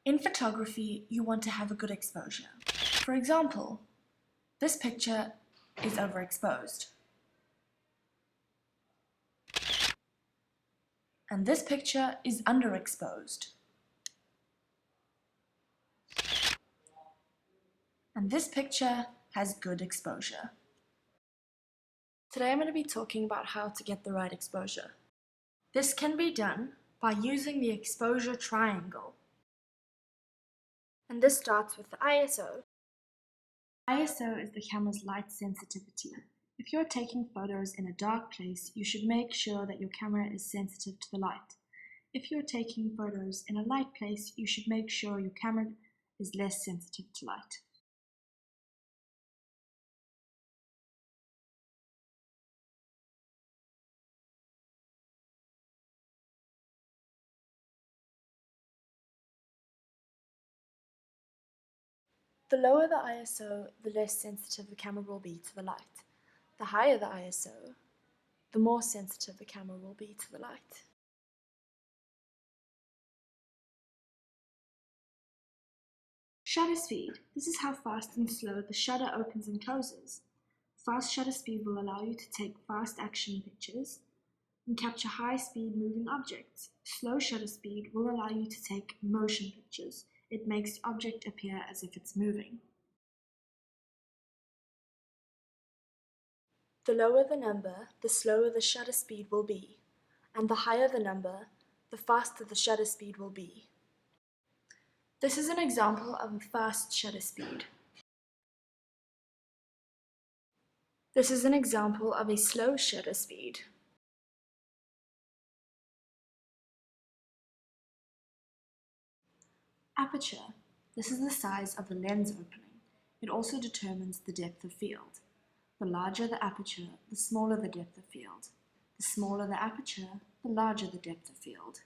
In photography, you want to have a good exposure. For example, this picture is overexposed. And this picture is underexposed. And this picture has good exposure. Today I'm going to be talking about how to get the right exposure. This can be done by using the exposure triangle. And this starts with the ISO. ISO is the camera's light sensitivity. If you're taking photos in a dark place, you should make sure that your camera is sensitive to the light. If you're taking photos in a light place, you should make sure your camera is less sensitive to light. The lower the ISO, the less sensitive the camera will be to the light. The higher the ISO, the more sensitive the camera will be to the light. Shutter speed. This is how fast and slow the shutter opens and closes. Fast shutter speed will allow you to take fast action pictures and capture high-speed moving objects. Slow shutter speed will allow you to take motion pictures. It makes the object appear as if it's moving. The lower the number, the slower the shutter speed will be, and the higher the number, the faster the shutter speed will be. This is an example of a fast shutter speed. This is an example of a slow shutter speed. Aperture. This is the size of the lens opening. It also determines the depth of field. The larger the aperture, the smaller the depth of field. The smaller the aperture, the larger the depth of field.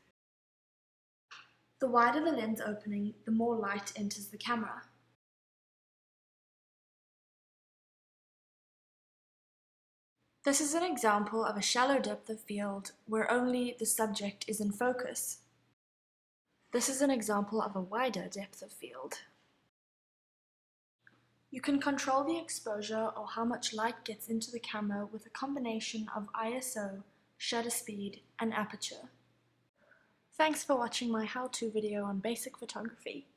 The wider the lens opening, the more light enters the camera. This is an example of a shallow depth of field where only the subject is in focus. This is an example of a wider depth of field. You can control the exposure or how much light gets into the camera with a combination of ISO, shutter speed, and aperture. Thanks for watching my how-to video on basic photography.